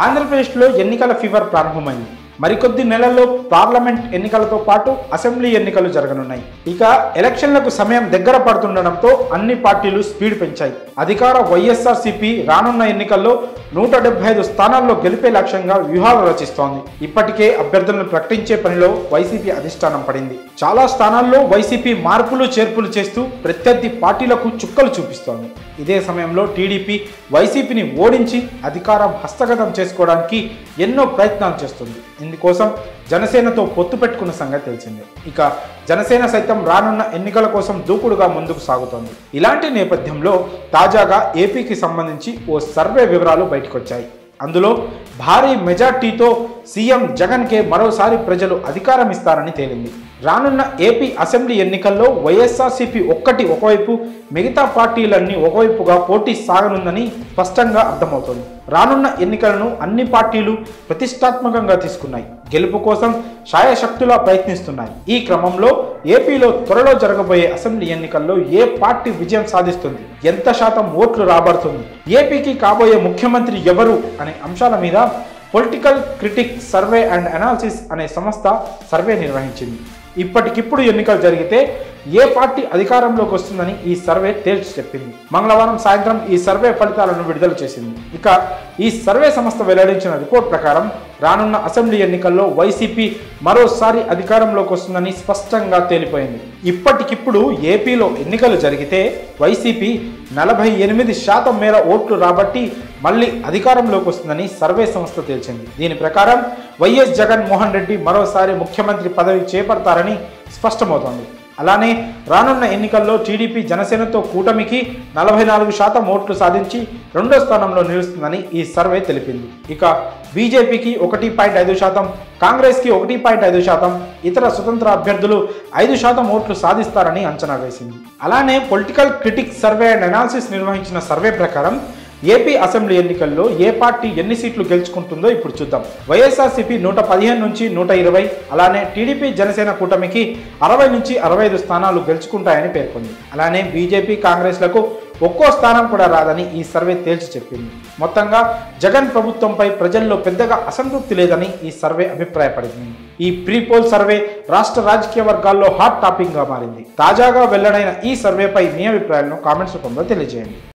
ఆంధ్రప్రదేశ్లో ఎన్నికల ఫీవర్ ప్రారంభమైంది. మరికొద్ది నెలల్లో పార్లమెంట్ ఎన్నికలతో పాటు అసెంబ్లీ ఎన్నికలు జరగనున్నాయి. ఇక ఎలక్షన్లకు సమయం దగ్గర పడుతుండటంతో అన్ని పార్టీలు స్పీడ్ పెంచాయి. అధికార వైఎస్ఆర్సీపీ రానున్న ఎన్నికల్లో 175 స్థానాల్లో గెలిపే లక్ష్యంగా వ్యూహాలు రచిస్తోంది. ఇప్పటికే అభ్యర్థులను ప్రకటించే పనిలో వైసీపీ అధిష్టానం పడింది. చాలా స్థానాల్లో వైసీపీ మార్పులు చేర్పులు చేస్తూ ప్రత్యర్థి పార్టీలకు చుక్కలు చూపిస్తోంది. ఇదే సమయంలో టీడీపీ వైసీపీని ఓడించి అధికారం హస్తగతం చేసుకోవడానికి ఎన్నో ప్రయత్నాలు చేస్తుంది. ఇందుకోసం జనసేనతో పొత్తు పెట్టుకున్న సంగతి తెలిసిందే. ఇక జనసేన సైతం రానున్న ఎన్నికల కోసం దూకుడుగా ముందుకు సాగుతోంది. ఇలాంటి నేపథ్యంలో తాజాగా ఏపీకి సంబంధించి ఓ సర్వే వివరాలు బయటకొచ్చాయి. అందులో భారీ మెజార్టీతో సీఎం జగన్కే మరోసారి ప్రజలు అధికారం ఇస్తారని తేలింది. రానున్న ఏపీ అసెంబ్లీ ఎన్నికల్లో వైఎస్ఆర్సీపీ ఒకవైపు, మిగతా పార్టీలన్నీ ఒకవైపుగా పోటీ సాగనుందని స్పష్టంగా అర్థమవుతోంది. రానున్న ఎన్నికలను అన్ని పార్టీలు ప్రతిష్టాత్మకంగా తీసుకున్నాయి. గెలుపు కోసం శాయశక్తులా ప్రయత్నిస్తున్నాయి. ఈ క్రమంలో ఏపీలో త్వరలో జరగబోయే అసెంబ్లీ ఎన్నికల్లో ఏ పార్టీ విజయం సాధిస్తుంది, ఎంత శాతం ఓట్లు రాబడుతుంది, ఏపీకి కాబోయే ముఖ్యమంత్రి ఎవరు అనే అంశాల మీద political critic survey and analysis అనే సంస్థ సర్వే నిర్వహించింది. ఇప్పటికిప్పుడు ఎన్నికలు జరిగితే ఏ పార్టీ అధికారంలోకి వస్తుందని ఈ సర్వే తేల్చి చెప్పింది. మంగళవారం సాయంత్రం ఈ సర్వే ఫలితాలను విడుదల చేసింది. ఇక ఈ సర్వే సంస్థ వెల్లడించిన రిపోర్ట్ ప్రకారం రానున్న అసెంబ్లీ ఎన్నికల్లో వైసీపీ మరోసారి అధికారంలోకి వస్తుందని స్పష్టంగా తేలిపోయింది. ఇప్పటికిప్పుడు ఏపీలో ఎన్నికలు జరిగితే వైసీపీ 48% మేర ఓట్లు రాబట్టి మళ్ళీ అధికారంలోకి వస్తుందని సర్వే సంస్థ తేల్చింది. దీని ప్రకారం వైఎస్ జగన్మోహన్ రెడ్డి మరోసారి ముఖ్యమంత్రి పదవి చేపడతారని స్పష్టమవుతోంది. అలానే రానున్న ఎన్నికల్లో టీడీపీ జనసేనతో కూటమికి 44% ఓట్లు సాధించి రెండో స్థానంలో నిలుస్తుందని ఈ సర్వే తెలిపింది. ఇక బీజేపీకి 1.5%, కాంగ్రెస్కి 1.5%, ఇతర స్వతంత్ర అభ్యర్థులు 5% ఓట్లు సాధిస్తారని అంచనా వేసింది. అలానే political critic survey and analysis నిర్వహించిన సర్వే ప్రకారం ఏపీ అసెంబ్లీ ఎన్నికల్లో ఏ పార్టీ ఎన్ని సీట్లు గెలుచుకుంటుందో ఇప్పుడు చూద్దాం. వైఎస్ఆర్సీపీ 115 నుంచి 120, అలానే టీడీపీ జనసేన కూటమికి 60 నుంచి 65 స్థానాలు గెలుచుకుంటాయని పేర్కొంది. అలానే బీజేపీ కాంగ్రెస్లకు ఒక్కో స్థానం కూడా రాదని ఈ సర్వే తేల్చి చెప్పింది. మొత్తంగా జగన్ ప్రభుత్వంపై ప్రజల్లో పెద్దగా అసంతృప్తి లేదని ఈ సర్వే అభిప్రాయపడింది. ఈ ప్రీ పోల్ సర్వే రాష్ట్ర రాజకీయ వర్గాల్లో హాట్ టాపిక్ గా మారింది. తాజాగా వెల్లడైన ఈ సర్వేపై మీ అభిప్రాయాలను కామెంట్స్ రూపంలో తెలియజేయండి.